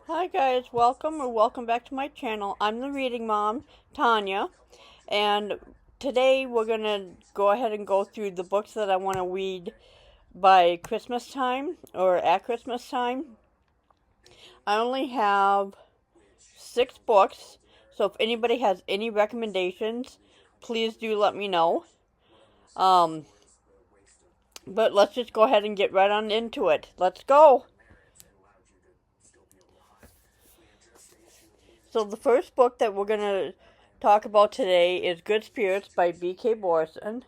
Hi guys, welcome back to my channel. I'm the reading mom, Tanya, and today we're gonna go ahead and go through the books that I want to read by Christmas time or at Christmas time. I only have 6 books, so if anybody has any recommendations, please do let me know. Um, but let's just go ahead and get right on into it. Let's go! So the first book that we're going to talk about today is Good Spirits by B.K. Borson.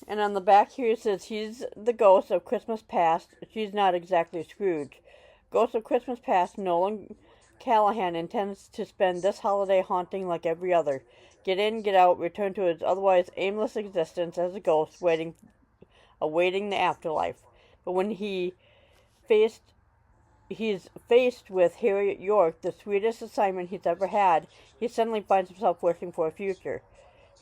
And on the back here it says, he's the ghost of Christmas past. She's not exactly Scrooge. Ghost of Christmas past, Nolan Callahan intends to spend this holiday haunting like every other. Get in, get out, return to his otherwise aimless existence as a ghost, awaiting the afterlife. But when he's faced with Harriet York, the sweetest assignment he's ever had, he suddenly finds himself wishing for a future.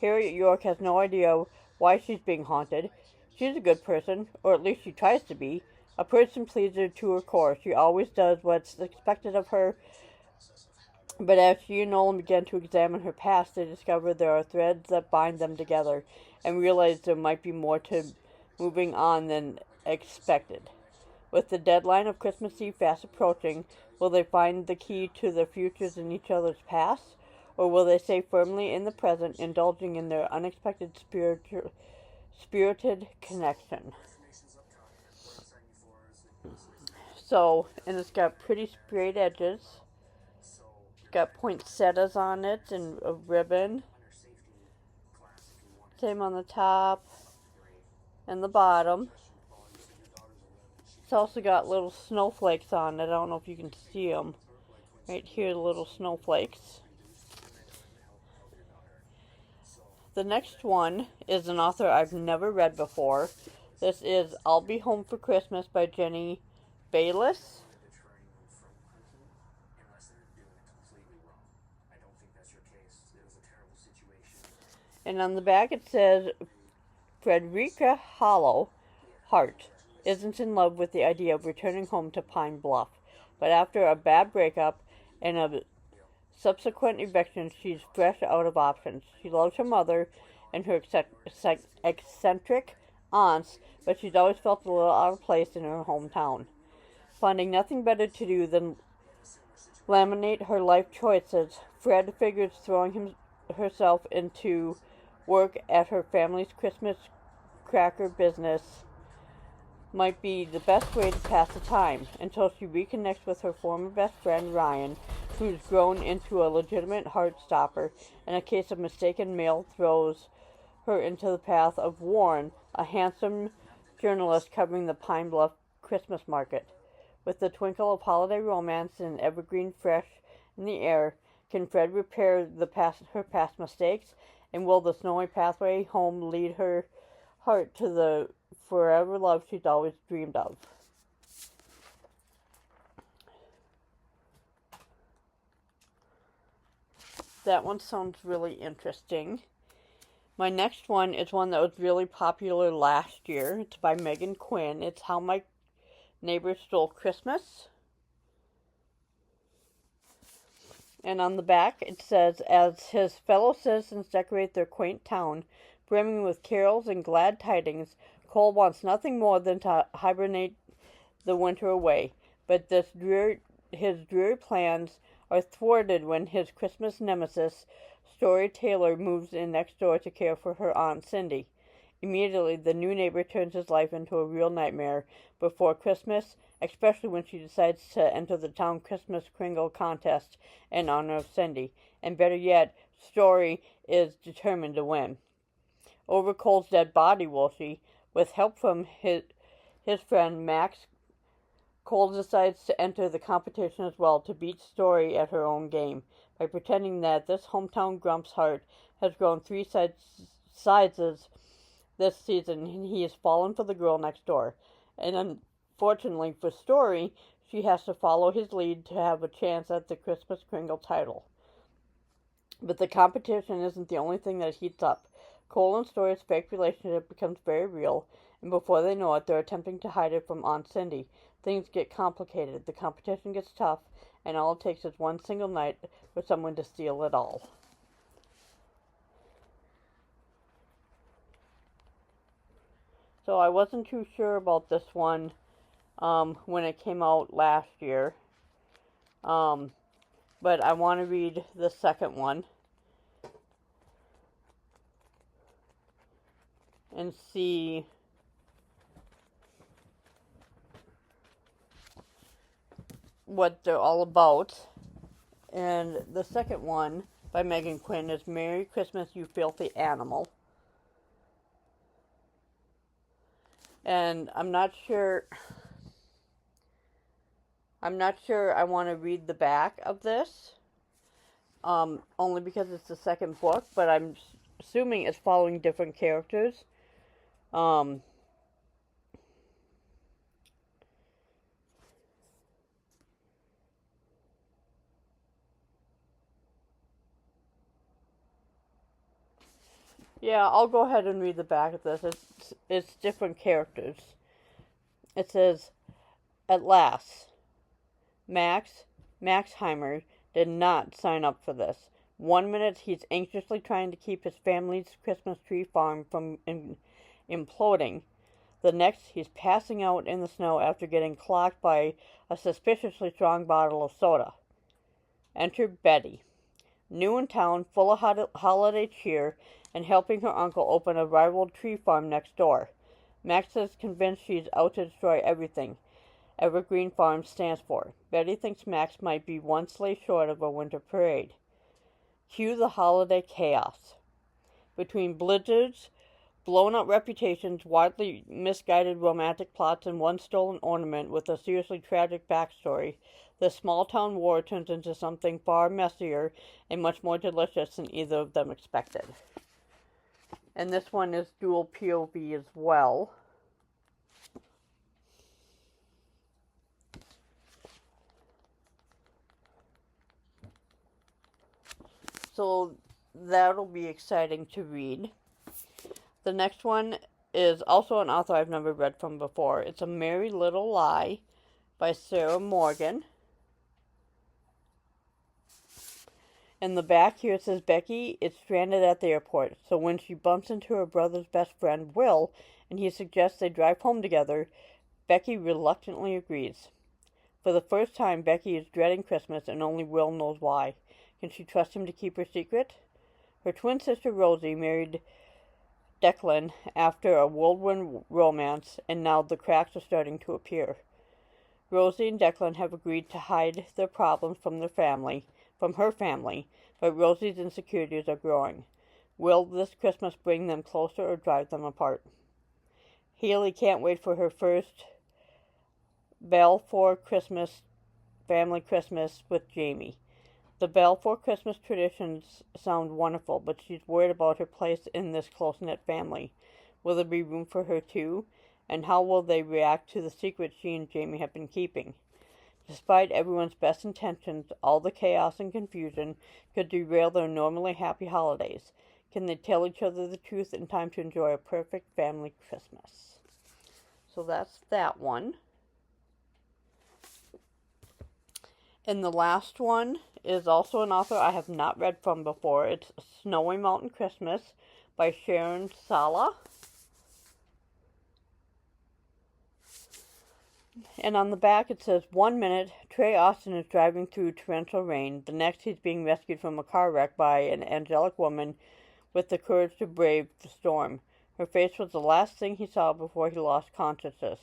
Harriet York has no idea why she's being haunted. She's a good person, or at least she tries to be. A person pleaser to her core. She always does what's expected of her. But as she and Nolan begin to examine her past, they discover there are threads that bind them together, and realize there might be more to moving on than expected. With the deadline of Christmas Eve fast approaching, will they find the key to their futures in each other's past, or will they stay firmly in the present, indulging in their unexpected spirited connection? So, and it's got pretty straight edges. It's got poinsettias on it and a ribbon. Same on the top and the bottom. It's also got little snowflakes on it. I don't know if you can see them. Right here, the little snowflakes. The next one is an author I've never read before. This is I'll Be Home for Christmas by Jenny Bayliss. And on the back it says, Frederica Hollow Hart isn't in love with the idea of returning home to Pine Bluff, but after a bad breakup and a subsequent eviction, she's fresh out of options. She loves her mother and her eccentric aunts, but she's always felt a little out of place in her hometown. Finding nothing better to do than laminate her life choices, Fred figures throwing herself into work at her family's Christmas cracker business might be the best way to pass the time, until she reconnects with her former best friend Ryan, who's grown into a legitimate heartstopper, and a case of mistaken mail throws her into the path of Warren, a handsome journalist covering the Pine Bluff Christmas market. With the twinkle of holiday romance and evergreen fresh in the air, can Fred repair her past mistakes, and will the snowy pathway home lead her heart to the forever love she's always dreamed of? That one sounds really interesting. My next one is one that was really popular last year. It's by Megan Quinn. It's How My Neighbor Stole Christmas. And on the back it says, as his fellow citizens decorate their quaint town, brimming with carols and glad tidings, Cole wants nothing more than to hibernate the winter away. But his dreary plans are thwarted when his Christmas nemesis, Story Taylor, moves in next door to care for her Aunt Cindy. Immediately, the new neighbor turns his life into a real nightmare before Christmas, especially when she decides to enter the town Christmas Kringle contest in honor of Cindy. And better yet, Story is determined to win. Over Cole's dead body, will she? With help from his friend Max, Cole decides to enter the competition as well, to beat Story at her own game, by pretending that this hometown grump's heart has grown 3 sizes this season, and he has fallen for the girl next door. And unfortunately for Story, she has to follow his lead to have a chance at the Christmas Kringle title. But the competition isn't the only thing that heats up. Cole and Story's fake relationship becomes very real, and before they know it, they're attempting to hide it from Aunt Cindy. things get complicated. The competition gets tough, and all it takes is one single night for someone to steal it all. So I wasn't too sure about this one when it came out last year. But I want to read the second one and see what they're all about. And the second one by Megan Quinn is Merry Christmas, You Filthy Animal. And I'm not sure I want to read the back of this, only because it's the second book, but I'm assuming it's following different characters. Yeah, I'll go ahead and read the back of this. It's different characters. It says, at last, Maxheimer did not sign up for this. 1 minute he's anxiously trying to keep his family's Christmas tree farm from imploding. The next he's passing out in the snow after getting clocked by a suspiciously strong bottle of soda. Enter Betty, new in town, full of holiday cheer, and helping her uncle open a rival tree farm next door. Max is convinced she's out to destroy everything Evergreen Farms stands for. Betty thinks Max might be one sleigh short of a winter parade. Cue the holiday chaos. Between blizzards, blown-up reputations, widely misguided romantic plots, and one stolen ornament with a seriously tragic backstory, the small-town war turns into something far messier and much more delicious than either of them expected. And this one is dual POV as well. So that'll be exciting to read. The next one is also an author I've never read from before. It's A Merry Little Lie by Sarah Morgan. In the back here it says Becky is stranded at the airport, so when she bumps into her brother's best friend, Will, and he suggests they drive home together, Becky reluctantly agrees. For the first time, Becky is dreading Christmas, and only Will knows why. Can she trust him to keep her secret? Her twin sister Rosie married Declan after a whirlwind romance, and now the cracks are starting to appear. Rosie and Declan have agreed to hide their problems from her family, but Rosie's insecurities are growing. Will this Christmas bring them closer or drive them apart? Haley can't wait for her first Balfour Christmas, family Christmas with Jamie. The Balfour Christmas traditions sound wonderful, but she's worried about her place in this close-knit family. Will there be room for her too? And how will they react to the secret she and Jamie have been keeping? Despite everyone's best intentions, all the chaos and confusion could derail their normally happy holidays. Can they tell each other the truth in time to enjoy a perfect family Christmas? So that's that one. And the last one is also an author I have not read from before. It's Snowy Mountain Christmas by Sharon Sala. And on the back it says, 1 minute, Trey Austin is driving through torrential rain. The next, he's being rescued from a car wreck by an angelic woman with the courage to brave the storm. Her face was the last thing he saw before he lost consciousness.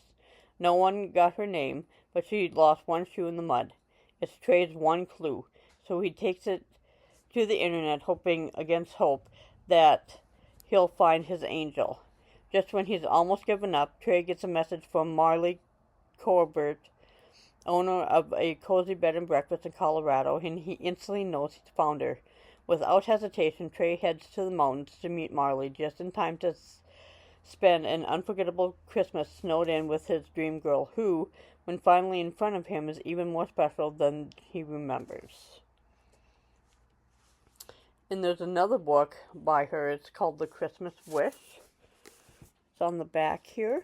No one got her name, but she lost one shoe in the mud. It's Trey's one clue, so he takes it to the internet, hoping against hope that he'll find his angel. Just when he's almost given up, Trey gets a message from Marley Corbett, owner of a cozy bed and breakfast in Colorado, and he instantly knows he's found her. Without hesitation, Trey heads to the mountains to meet Marley, just in time to spend an unforgettable Christmas snowed in with his dream girl, who, when finally in front of him, is even more special than he remembers. And there's another book by her. It's called The Christmas Wish. It's on the back here.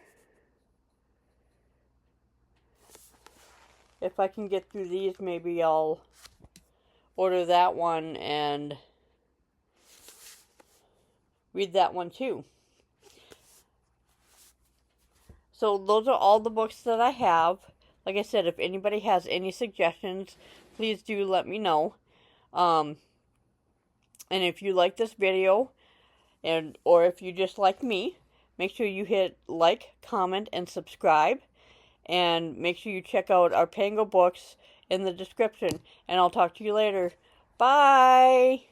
if I can get through these, maybe I'll order that one and read that one too. So those are all the books that I have. Like I said, if anybody has any suggestions, please do let me know. And if you like this video, or if you just like me, make sure you hit like, comment, and subscribe. And make sure you check out our Pango books in the description. And I'll talk to you later. Bye!